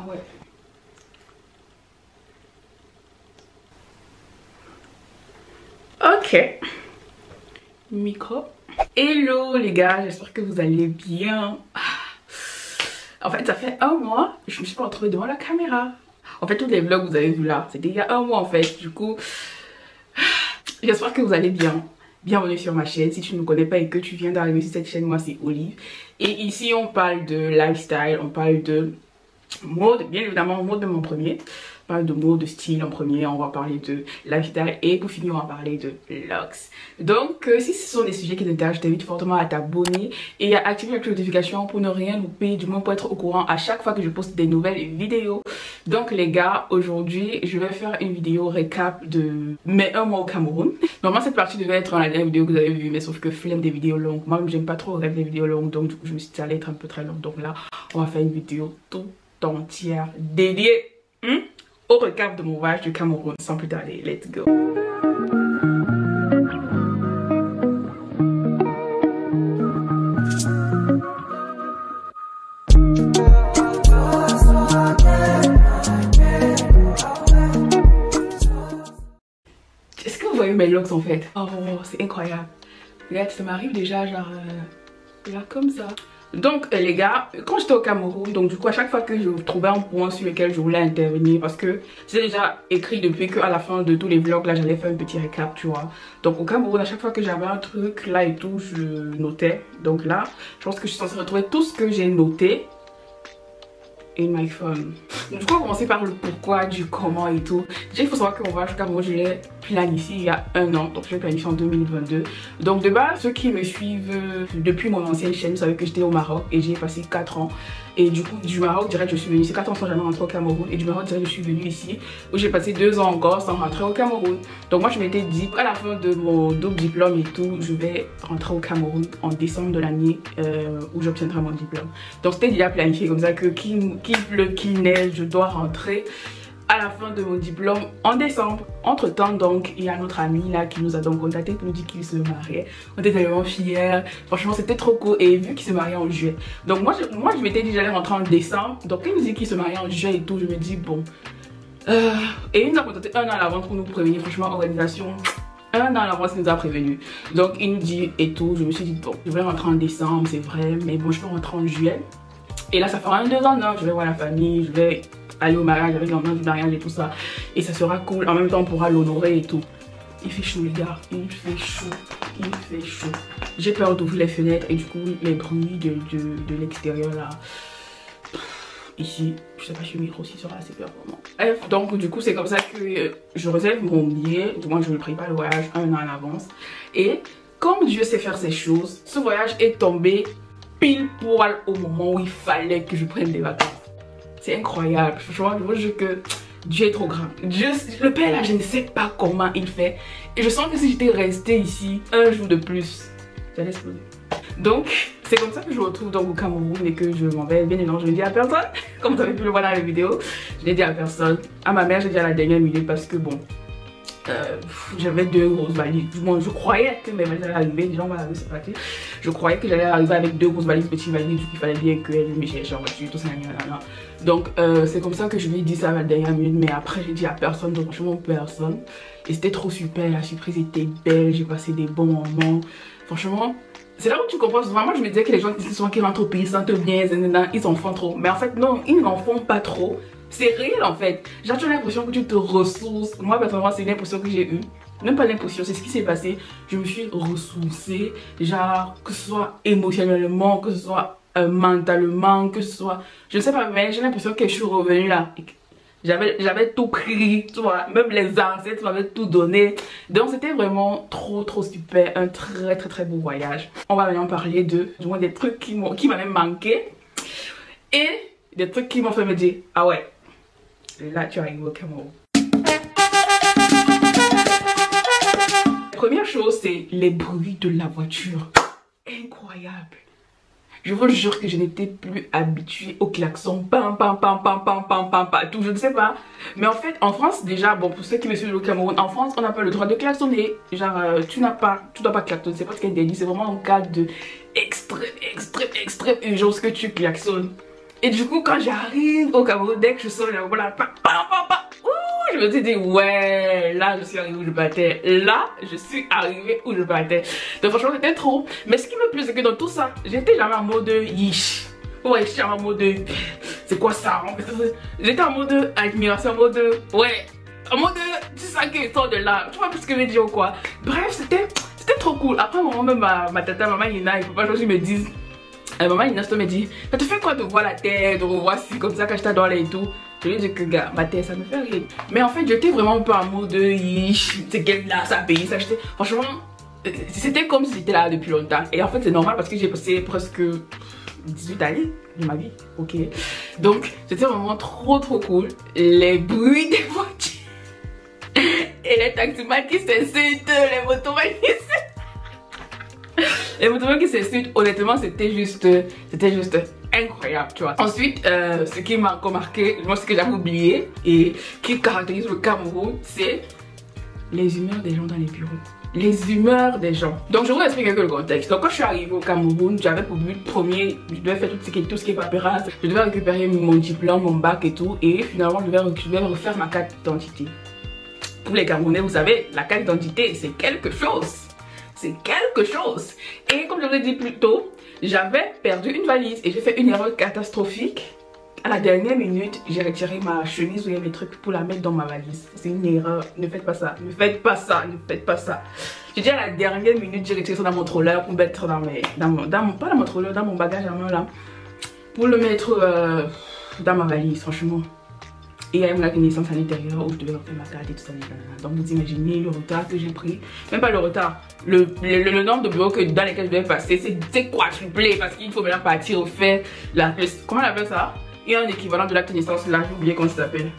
Ah ouais. Ok. Micro. Hello les gars, j'espère que vous allez bien. En fait, ça fait un mois, je me suis pas retrouvée devant la caméra. En fait, tous les vlogs que vous avez vus là, c'était il y a un mois en fait. Du coup, j'espère que vous allez bien. Bienvenue sur ma chaîne. Si tu ne me connais pas et que tu viens d'arriver sur cette chaîne, moi c'est Olive. Et ici, on parle de lifestyle, on parle de mode, bien évidemment, mode de mon premier. On parle de mode, de style en premier, on va parler de lifestyle et pour finir, on va parler de looks. Donc, si ce sont des sujets qui t'intéressent, je t'invite fortement à t'abonner et à activer la notification pour ne rien louper, du moins pour être au courant à chaque fois que je poste des nouvelles vidéos. Donc les gars, aujourd'hui, je vais faire une vidéo récap de mes 1 mois au Cameroun. Normalement, cette partie devait être dans la dernière vidéo que vous avez vue, mais sauf que flemme des vidéos longues. Moi, j'aime pas trop regarder des vidéos longues, donc du coup, je me suis dit ça allait être un peu très long. Donc là, on va faire une vidéo tout entière dédiée au récap de mon voyage du Cameroun. Sans plus tarder, let's go. Est-ce que vous voyez mes looks en fait? Oh, c'est incroyable. Regarde, ça m'arrive déjà genre là comme ça. Donc les gars, quand j'étais au Cameroun, donc du coup à chaque fois que je trouvais un point sur lequel je voulais intervenir, parce que c'est déjà écrit depuis qu'à la fin de tous les vlogs là j'allais faire un petit récap, tu vois. Donc au Cameroun, à chaque fois que j'avais un truc là et tout, je notais. Donc là, je pense que je suis censée retrouver tout ce que j'ai noté in my phone. Donc du coup on va commencer par le pourquoi, du comment et tout. Déjà il faut savoir que mon voyage au Cameroun je l'ai planifié il y a un an, donc je l'ai planifié en 2022. Donc de base ceux qui me suivent depuis mon ancienne chaîne savaient que j'étais au Maroc et j'y ai passé 4 ans. Et du coup du Maroc direct je suis venue, c'est 4 ans sans jamais rentrer au Cameroun. Et du Maroc direct je suis venue ici où j'ai passé 2 ans encore sans rentrer au Cameroun. Donc moi je m'étais dit à la fin de mon double diplôme et tout, je vais rentrer au Cameroun en décembre de l'année où j'obtiendrai mon diplôme. Donc c'était déjà planifié comme ça que qu'il pleut, qu'il neige, je dois rentrer à la fin de mon diplôme en décembre. Entre temps donc il y a notre ami là qui nous a donc contacté pour nous dire qu'il se mariait. On était tellement fiers, franchement c'était trop cool. Et vu qu'il se mariait en juillet, donc moi je m'étais dit j'allais rentrer en décembre. Donc il nous dit qu'il se mariait en juillet et tout, je me dis bon et il nous a contacté 1 an à l'avance pour nous prévenir. Franchement organisation 1 an à l'avance, il nous a prévenu. Donc il nous dit et tout, je me suis dit bon je vais rentrer en décembre c'est vrai, mais bon je peux rentrer en juillet. Et là ça fera 2 ans, non, je vais voir la famille, je vais aller au mariage avec l'ambiance du mariage et tout ça. Et ça sera cool, en même temps on pourra l'honorer et tout. Il fait chaud les gars, il fait chaud, il fait chaud. J'ai peur d'ouvrir les fenêtres et du coup les bruits de l'extérieur là. Ici, je sais pas si le micro aussi sera assez peur pour moi. Bref, donc du coup c'est comme ça que je réserve mon billet. Moi je ne prépare le voyage 1 an à l'avance. Et comme Dieu sait faire ces choses, ce voyage est tombé pile poil au moment où il fallait que je prenne des vacances. C'est incroyable, franchement, je veux que Dieu est trop grand. Dieu, le Père là, je ne sais pas comment il fait. Et je sens que si j'étais restée ici 1 jour de plus, j'allais exploser. Donc, c'est comme ça que je me retrouve donc au Cameroun et que je m'en vais. Bien évidemment, je ne dis à personne, comme vous avez pu le voir dans la vidéo. Je n'ai dit à personne. À ma mère, j'ai dit à la dernière minute parce que bon, j'avais 2 grosses valises. Bon, je croyais que mes valises allaient arriver. Déjà on va la c'est parti. Je croyais que j'allais arriver avec 2 grosses valises, petites valises. Du coup il fallait bien qu'elle me cherche en voiture, tout ça. Donc c'est comme ça que je lui ai dit ça à la dernière minute. Mais après j'ai dit à personne, donc franchement personne. Et c'était trop super, la surprise était belle. J'ai passé des bons moments. Franchement c'est là où tu comprends. Vraiment je me disais que les gens qui rentrent au pays sentent bien, ils en font trop. Mais en fait non, ils n'en font pas trop. C'est réel en fait. J'ai toujours l'impression que tu te ressources. Moi personnellement c'est l'impression que j'ai eue. Même pas l'impression, c'est ce qui s'est passé. Je me suis ressourcée. Genre que ce soit émotionnellement, que ce soit mentalement, que ce soit... Je ne sais pas, mais j'ai l'impression que je suis revenue là. J'avais tout pris, tu vois. Même les ancêtres m'avaient tout donné. Donc c'était vraiment trop super. Un très beau voyage. On va maintenant parler des trucs qui m'avaient manqué. Et des trucs qui m'ont fait me dire ah ouais, là tu arrives au Cameroun. La première chose c'est les bruits de la voiture. Incroyable. Je vous jure que je n'étais plus habituée au klaxon. Pam pam pam pam pam pam pam pam tout, je ne sais pas. Mais en fait en France déjà, bon pour ceux qui me suivent au Cameroun, en France on n'a pas le droit de klaxonner. Genre tu dois pas klaxonner, c'est pas ce qu'elle dit, c'est vraiment en cas de extrême urgence que tu klaxonnes. Et du coup, quand j'arrive au Cameroun, dès que je sors, voilà, je me suis dit, ouais, là, je suis arrivée où je battais. Là, je suis arrivée où je battais. Donc, franchement, c'était trop. Mais ce qui me plaît, c'est que dans tout ça, j'étais jamais en mode yish. Ouais, j'étais en mode c'est quoi ça? J'étais en mode admiration, en mode ouais, en mode tu sais qu'ils sortent de là. Tu vois plus ce que je veux dire ou quoi? Bref, c'était trop cool. Après, même ma tata, maman Ina, il faut pas que je me dise. Maman Ina me dit, ça te fait quoi de voir la tête, de revoir si comme ça quand je t'adore et tout. Je lui dis que gars, ma tête ça me fait rire. Mais en fait, j'étais vraiment un peu en mode c'est qu'elle là, ça paye, ça. Franchement, c'était comme si j'étais là depuis longtemps. Et en fait, c'est normal parce que j'ai passé presque 18 années de ma vie, ok. Donc, c'était vraiment trop cool. Les bruits des voitures et les taximans qui s'insultent, les motomanes qui les motomanes qui s'insultent, honnêtement, c'était juste incroyable, tu vois. Ensuite, ce qui m'a encore marqué, moi, ce que j'avais oublié et qui caractérise le Cameroun, c'est les humeurs des gens dans les bureaux. Les humeurs des gens. Donc je vous explique un peu le contexte. Donc quand je suis arrivée au Cameroun, j'avais pour but premier, je devais faire tout ce qui est paperasse. Je devais récupérer mon diplôme, mon bac et tout. Et finalement je devais refaire ma carte d'identité. Pour les Camerounais, vous savez, la carte d'identité c'est quelque chose. C'est quelque chose. Et comme je vous l'ai dit plus tôt, j'avais perdu une valise et j'ai fait une erreur catastrophique. À la dernière minute, j'ai retiré ma chemise où il y avait mes trucs pour la mettre dans ma valise. C'est une erreur. Ne faites pas ça. Ne faites pas ça. Ne faites pas ça. J'ai dit à la dernière minute, j'ai retiré ça dans mon troller pour mettre pas dans mon troller, dans mon bagage à main là. Pour le mettre dans ma valise, franchement. Et il y a une connaissance à l'intérieur où je devais refaire ma carte et tout ça. Donc vous imaginez le retard que j'ai pris. Même pas le retard. Le nombre de bureaux dans lesquels je devais passer, c'est quadruplé parce qu'il faut maintenant partir au fait. Comment on appelle ça? Il y a un équivalent de l'acte de naissance, là j'ai oublié comment ça s'appelle.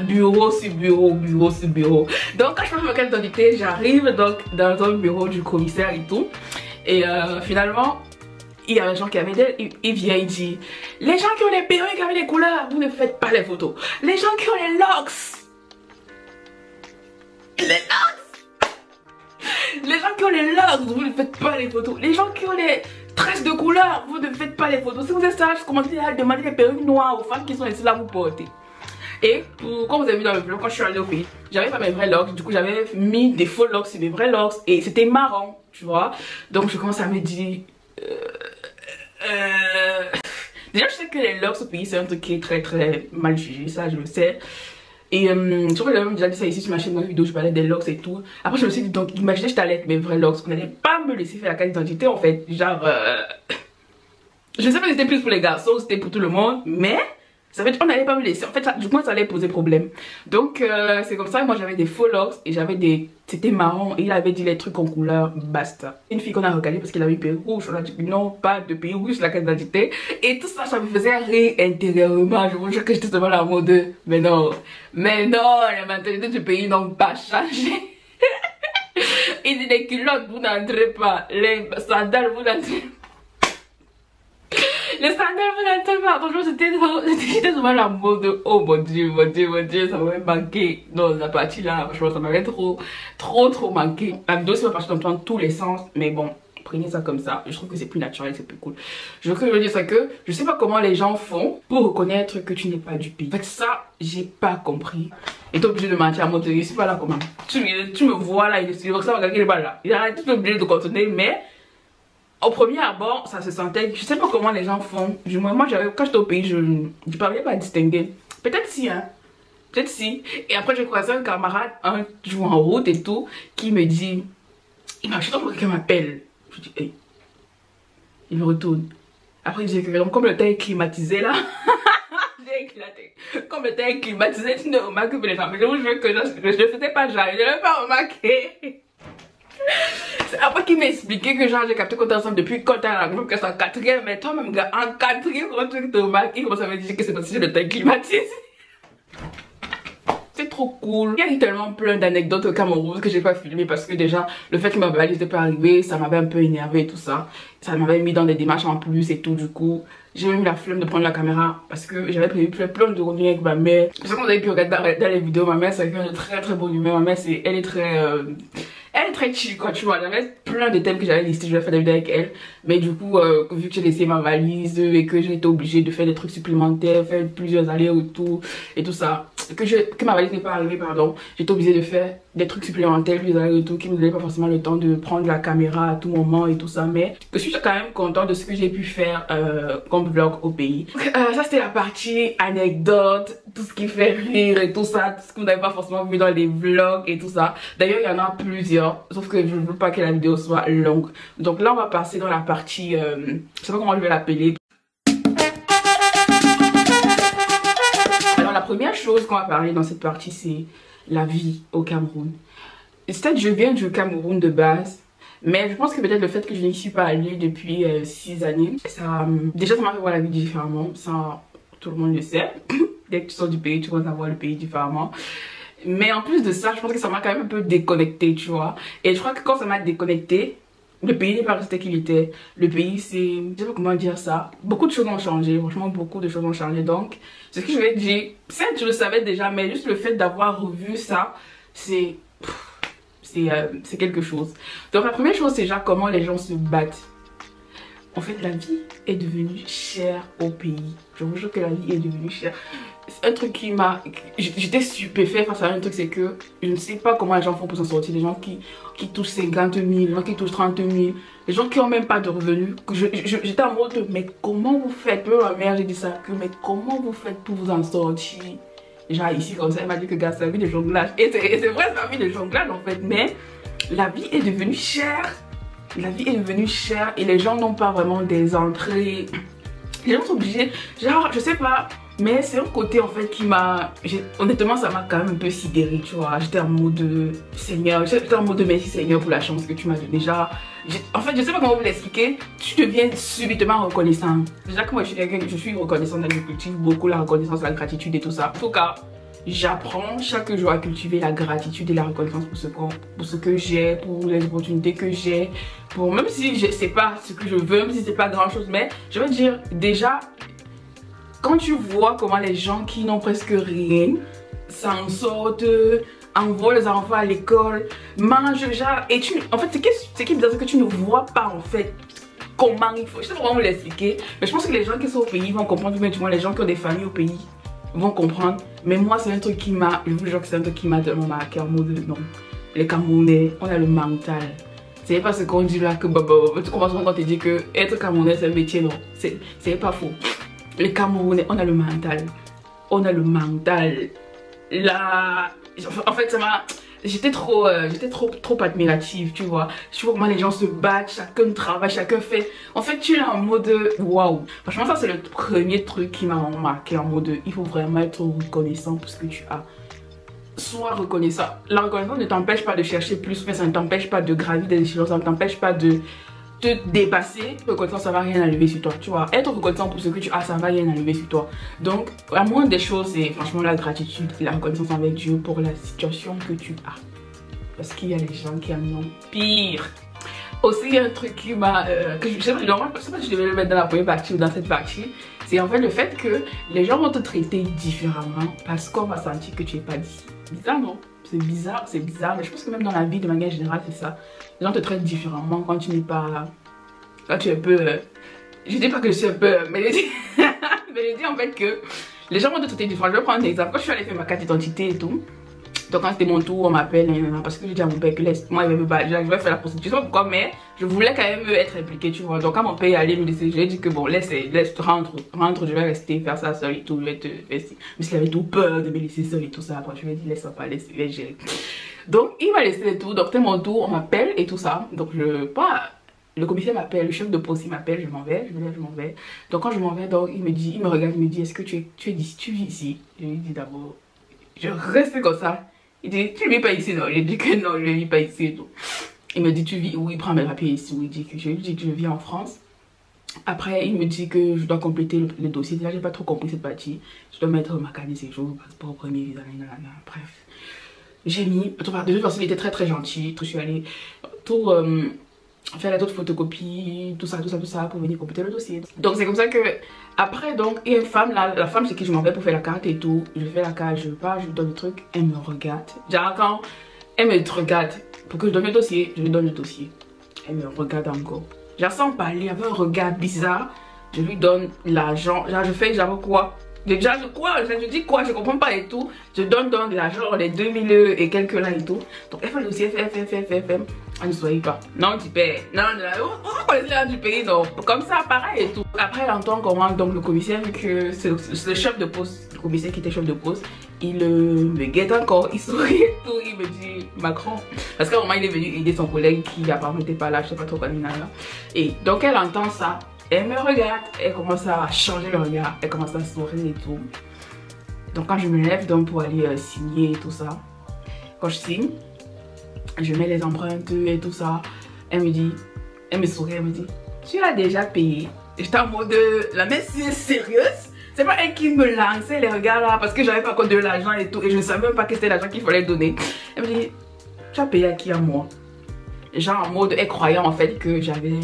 Bureau sur bureau, bureau sur bureau. Donc quand je fais ma carte d'identité, j'arrive donc dans un bureau du commissaire et tout. Et finalement, il y a un gens qui avaient il vient, il dit, les gens qui ont les perruques avec les couleurs, vous ne faites pas les photos. Les gens qui ont les locks, les gens qui ont les locks, vous ne faites pas les photos. Les gens qui ont les tresses de couleur, vous ne faites pas les photos. Si vous êtes sage, commencez à demander les perruques noires aux femmes qui sont ici là vous porter. Et comme vous avez vu dans le vlog, quand je suis allée au pays, j'avais pas mes vrais locks. Du coup, j'avais mis des faux locks sur mes vrais locks. Et c'était marrant, tu vois. Donc, je commence à me dire. Déjà, je sais que les locks au pays, c'est un truc qui est très mal jugé. Ça, je le sais. Et je crois que j'avais déjà dit ça ici sur ma chaîne dans une vidéo, je parlais des locks et tout. Après je me suis dit, donc imaginez je t'allais avec mes vrais locks, on n'allait pas me laisser faire la carte d'identité en fait. Genre, je sais pas si c'était plus pour les garçons ou c'était pour tout le monde, mais ça veut dire qu'on n'allait pas me laisser. En fait, du coup, ça allait poser problème. Donc, c'est comme ça que moi j'avais des faux locks et j'avais des. C'était marrant et il avait dit les trucs en couleur, basta. Une fille qu'on a regardé parce qu'il avait une perruque rouge, on a dit non, pas de perruque rouge, la carte d'identité. Et tout ça, ça me faisait rire intérieurement. Je vous jure que j'étais devant la mode de. Mais non, les mentalités du pays n'ont pas changé. Il dit les culottes, vous n'entrez pas. Les sandales, vous n'entrez pas. Les sandales, vous n'entendez pas. Franchement, j'étais souvent la mode de oh mon dieu, ça m'avait manqué. Non, la partie là, franchement, ça m'avait trop manqué. La vidéo, c'est pas partie dans tous les sens, mais bon, prenez ça comme ça. Je trouve que c'est plus naturel, c'est plus cool. Je veux dire ça que je sais pas comment les gens font pour reconnaître que tu n'es pas du pays. En fait, ça, j'ai pas compris. Et t'es obligé de mentir à mon je suis pas là comment. Tu me vois là, il est ça va gagner les balles là. Il a tout obligé de continuer, mais. Au premier abord, ça se sentait. Je sais pas comment les gens font. Du moins, moi, quand j'étais au pays, je parlais pas à distinguer. Peut-être si, hein. Peut-être si. Et après, j'ai croisé un camarade, un jour en route et tout, qui me dit. Il m'a juste quelqu'un m'appelle. Je dis, hey. Il me retourne. Après, il dit que comme le temps est climatisé là. J'ai éclaté. Comme le temps est climatisé, tu ne remarques que les gens. Mais je vous jure que je ne faisais pas genre. Je n'avais pas remarqué. C'est après qu'il m'a expliqué que genre j'ai capté qu'on était ensemble depuis quand t'es à la groupe que c'est en quatrième. Mais toi même gars, en quatrième quand tu te remarques, il commence à me dire que c'est parce que le temps climatisé. C'est trop cool. Il y a tellement plein d'anecdotes au Cameroun que j'ai pas filmé parce que déjà le fait que ma valise n'était pas arrivée, ça m'avait un peu énervé et tout ça. Ça m'avait mis dans des démarches en plus et tout. Du coup j'ai même eu la flemme de prendre la caméra parce que j'avais prévu plein de contenus avec ma mère. Parce que comme vous avez pu regarder dans les vidéos, ma mère c'est quelqu'un de très bonne humeur. Ma mère elle est très elle est très chill quoi, tu vois. J'avais plein de thèmes que j'avais listés, je vais faire des vidéos avec elle. Mais du coup, vu que j'ai laissé ma valise et que j'ai été obligée de faire des trucs supplémentaires, faire plusieurs allers-retours et tout ça, que ma valise n'est pas arrivée, pardon, j'étais obligée de faire des trucs supplémentaires, plusieurs allers-retours qui me donnaient pas forcément le temps de prendre la caméra à tout moment et tout ça. Mais je suis quand même contente de ce que j'ai pu faire comme vlog au pays. Ça c'était la partie anecdote, tout ce qui fait rire et tout ça, tout ce que vous n'avez pas forcément vu dans les vlogs et tout ça. D'ailleurs il y en a plusieurs, sauf que je ne veux pas que la vidéo soit longue. Donc là on va passer dans la partie, je sais pas comment je vais l'appeler. Alors la première chose qu'on va parler dans cette partie c'est la vie au Cameroun. C'est-à-dire je viens du Cameroun de base. Mais je pense que peut-être le fait que je n'y suis pas allée depuis 6 années, déjà ça m'a fait voir la vie différemment, ça tout le monde le sait. Dès que tu sors du pays, tu commences à voir le pays différemment. Mais en plus de ça, je pense que ça m'a quand même un peu déconnecté, tu vois. Et je crois que quand ça m'a déconnecté, le pays n'est pas resté qu'il était. Le pays, c'est... je sais pas comment dire ça. Beaucoup de choses ont changé, franchement beaucoup de choses ont changé. Donc, ce que je vais dire, certes je le savais déjà, mais juste le fait d'avoir revu ça, c'est quelque chose. Donc la première chose c'est déjà comment les gens se battent. En fait la vie est devenue chère au pays. Je vous jure que la vie est devenue chère. C'est un truc qui m'a... j'étais stupéfait face à un truc, c'est que je ne sais pas comment les gens font pour s'en sortir. Les gens qui touchent 50 000, les gens qui touchent 30 000, les gens qui n'ont même pas de revenus. J'étais en mode mais comment vous faites? Même ma mère j'ai dit ça, que mais comment vous faites pour vous en sortir? Genre ici comme ça, elle m'a dit que gars c'est la vie de jonglage. Et c'est vrai c'est la vie de jonglage en fait. Mais la vie est devenue chère. La vie est devenue chère et les gens n'ont pas vraiment des entrées. Les gens sont obligés. Genre je sais pas. Mais c'est un côté en fait qui m'a... honnêtement ça m'a quand même un peu sidéré tu vois. J'étais en mode Seigneur. J'étais en mode merci Seigneur pour la chance que tu m'as donnée. Genre en fait je sais pas comment vous l'expliquer. Tu deviens subitement reconnaissant. Déjà que moi je suis reconnaissante de l'agriculture. Beaucoup la reconnaissance, la gratitude et tout ça. En tout cas j'apprends chaque jour à cultiver la gratitude et la reconnaissance pour ce que j'ai, pour les opportunités que j'ai, pour même si je sais pas ce que je veux, même si c'est pas grand chose, mais je veux dire déjà quand tu vois comment les gens qui n'ont presque rien s'en sortent, envoient les enfants à l'école, mangent genre et tu en fait ce qui est bizarre c'est que tu ne vois pas en fait comment il faut, je sais pas comment vous l'expliquer, mais je pense que les gens qui sont au pays vont comprendre, mais du moins les gens qui ont des familles au pays vont comprendre. Mais moi c'est un truc qui m'a, je vous jure que c'est un truc qui m'a tellement marqué en mode non, les Camerounais on a le mental. C'est pas ce qu'on dit là que tu commences quand on te dit que être Camerounais c'est un métier, non, c'est pas faux. Les Camerounais on a le mental, on a le mental là. En fait ça m'a, j'étais trop admirative tu vois. Je vois comment les gens se battent, chacun travaille, chacun fait. En fait tu es en mode waouh. Franchement ça c'est le premier truc qui m'a marqué, en mode il faut vraiment être reconnaissant pour ce que tu as. Sois reconnaissant. La reconnaissance ne t'empêche pas de chercher plus, mais ça ne t'empêche pas de gravir des échelons, ça ne t'empêche pas de te dépasser. Reconnaissance ça va rien enlever sur toi tu vois. Être reconnaissant pour ce que tu as ça va rien enlever sur toi. Donc la moindre des choses c'est franchement la gratitude et la reconnaissance avec Dieu pour la situation que tu as, parce qu'il y a des gens qui en ont pire. Aussi il y a un truc qui m'a que je sais pas si je devais le mettre dans la première partie ou dans cette partie, c'est en fait le fait que les gens vont te traiter différemment parce qu'on va sentir que tu es pas d'ici. Bizarre non? C'est bizarre, mais je pense que même dans la vie de manière générale c'est ça. Les gens te traitent différemment quand tu n'es pas... quand tu es un peu... je dis pas que je suis un peu... mais je dis, mais je dis en fait que les gens vont te traiter différemment. Je vais prendre un exemple. Quand je suis allée faire ma carte d'identité et tout, donc quand c'était mon tour on m'appelle parce que je dis à mon père que laisse moi il je vais faire la procédure, je sais pas pourquoi mais je voulais quand même être impliquée tu vois. Donc quand mon père est allé me laisser, je lui ai dit que bon laisse rentre, je vais rester faire ça seul et tout, je vais te faire ci. Mais il avait tout peur de me laisser seul et tout ça. Après je lui ai dit laisse pas, laisse, je vais gérer. Donc il m'a laissé et tout, donc c'était mon tour, on m'appelle et tout ça. Donc le commissaire m'appelle, le chef de poste m'appelle, je m'en vais. Donc quand je m'en vais, donc il me regarde, il me dit est-ce que tu es d'ici, tu vis ici? Je lui dis d'abord, je reste comme ça. Il dit tu ne vis pas ici non? Je dis que non je ne vis pas ici et tout. Il me dit tu vis où? Il prend mes papiers ici, je lui dis que je vis en France. Après il me dit que je dois compléter le dossier. Déjà j'ai pas trop compris cette partie. Je dois mettre ma carte de séjour, passeport, premier visa, bref. J'ai mis, de toute façon il était très gentil. Je suis allée faire les autres photocopies, tout ça pour venir compléter le dossier. Donc c'est comme ça que après donc il y a une femme là, la femme chez qui je m'en vais pour faire la carte et tout. Je fais la carte, je pars, je lui donne le truc, elle me regarde. Genre quand elle me regarde, Pour que je donne le dossier, je lui donne le dossier. Elle me regarde encore. Genre sans parler, avec un regard bizarre. Je lui donne l'argent. Genre je fais genre quoi? Déjà je quoi? Je dis quoi? Je comprends pas et tout. Je donne donc l'argent, les 2000 et quelques là et tout. Donc elle fait le dossier, fait. Elle ne soyez pas. Non tu payes. Non, on connaît là du pays, non. Comme ça, pareil et tout. Après elle entend comment donc le commissaire, vu que c'est le chef de poste, le commissaire qui était chef de poste, il me guette encore, il sourit et tout, il me dit Macron. Parce qu'à un moment il est venu aider son collègue qui apparemment n'était pas là, je sais pas trop quoi là. Et donc elle entend ça. Elle me regarde, elle commence à changer le regard, elle commence à sourire et tout. Donc quand je me lève donc pour aller signer et tout ça, quand je signe, je mets les empreintes et tout ça. Elle me sourit, elle me dit tu as déjà payé. J'étais en mode la messe c'est sérieuse. C'est pas elle qui me lançait les regards là parce que j'avais pas encore de l'argent et tout et je ne savais même pas que c'était l'argent qu'il fallait donner. Elle me dit tu as payé à qui? À moi? Genre en mode elle croyait en fait que j'avais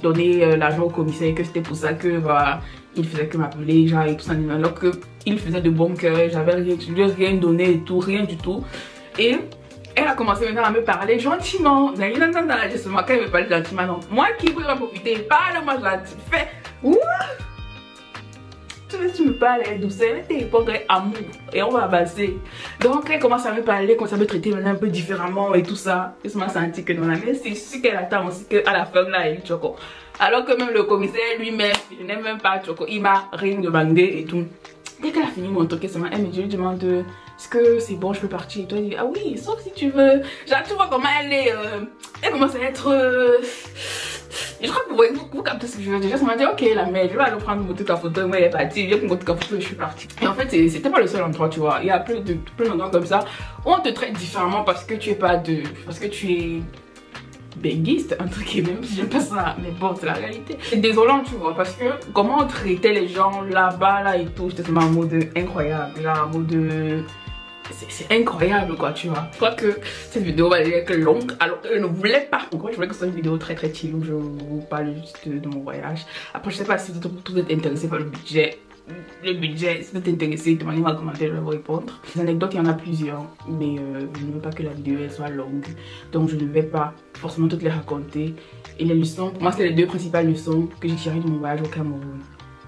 donné l'argent au commissaire et que c'était pour ça que voilà, il faisait que m'appeler genre et tout ça, alors que il faisait de bon cœur, j'avais rien donné et tout, rien du tout. Et elle a commencé maintenant à me parler gentiment. Non, justement, quand elle me parlait gentiment, non. Moi qui voulais en profiter, parle-moi gentil, fais ouh. Tu me parles douceur, t'es répondre amour et on va avancer. Donc elle commence à me parler, commence à me traiter maintenant un peu différemment et tout ça. Et je m'a senti que dans la main, c'est sûr qu'elle attend aussi qu'à la fin là, il choco. Alors que même le commissaire lui-même, je n'aime même pas choco, il m'a rien demandé et tout. Dès qu'elle a fini mon truc, elle me dit, je lui demande est-ce que c'est bon, je peux partir? Et toi, elle dit ah oui, sauf si tu veux. Genre tu vois comment elle est, elle commence à être. Je crois que vous captez ce que je veux dire. Ça m'a dit ok la mère, je vais aller prendre mon truc en photo. Moi elle est partie, j'ai pris mon truc en photo et je suis partie. Et en fait c'était pas le seul endroit, tu vois. Il y a plein d'endroits comme ça où on te traite différemment parce que tu es pas de, parce que tu es benguiste, un truc qui même si j'aime pas ça, mais bon c'est la réalité. C'est désolant tu vois parce que comment on traitait les gens là-bas là et tout, j'étais en mode incroyable, genre en mode c'est incroyable quoi tu vois. Je crois que cette vidéo va être longue alors que je ne voulais pas. Encore je voulais que ce soit une vidéo très chill où je vous parle juste de mon voyage. Après je sais pas si vous êtes intéressé par le budget. Si vous êtes intéressé, demandez-moi en commentaire, je vais vous répondre. Les anecdotes, il y en a plusieurs, mais je ne veux pas que la vidéo elle soit longue. Donc je ne vais pas forcément toutes les raconter. Et les leçons, pour moi c'est les deux principales leçons que j'ai tirées de mon voyage au Cameroun.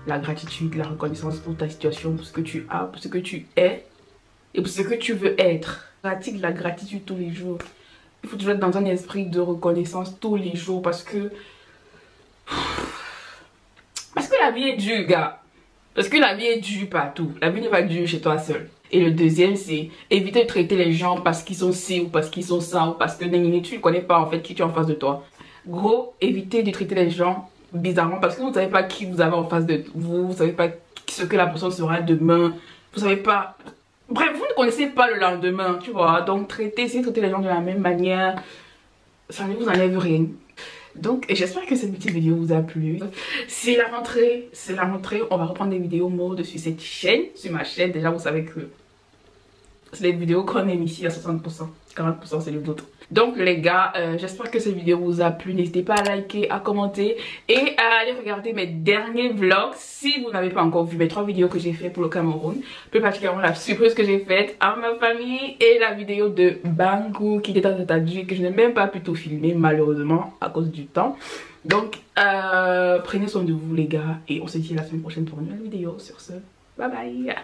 La gratitude, la reconnaissance pour ta situation, pour ce que tu as, pour ce que tu es et pour ce que tu veux être. Pratique la gratitude tous les jours. Il faut toujours être dans un esprit de reconnaissance tous les jours parce que la vie est dure, gars. Parce que la vie est dure partout. La vie n'est pas dure chez toi seul. Et le deuxième, c'est éviter de traiter les gens parce qu'ils sont ci ou parce qu'ils sont ça ou parce que tu ne connais pas en fait qui tu as en face de toi. Gros, évitez de traiter les gens bizarrement parce que vous ne savez pas qui vous avez en face de vous. Vous ne savez pas ce que la personne sera demain. Vous ne savez pas. Bref, vous ne connaissez pas le lendemain, tu vois. Donc, essayez de traiter les gens de la même manière. Ça ne vous enlève rien. Donc j'espère que cette petite vidéo vous a plu. C'est la rentrée, on va reprendre des vidéos mode sur cette chaîne, sur ma chaîne. Déjà vous savez que c'est les vidéos qu'on aime ici à 60%, 40% c'est les autres. Donc les gars, j'espère que cette vidéo vous a plu. N'hésitez pas à liker, à commenter et à aller regarder mes derniers vlogs si vous n'avez pas encore vu mes 3 vidéos que j'ai fait pour le Cameroun. Plus particulièrement la surprise que j'ai faite à ma famille et la vidéo de Bangu qui était attendue que je n'ai même pas pu tout filmer malheureusement à cause du temps. Donc prenez soin de vous les gars et on se dit à la semaine prochaine pour une nouvelle vidéo. Sur ce, bye bye.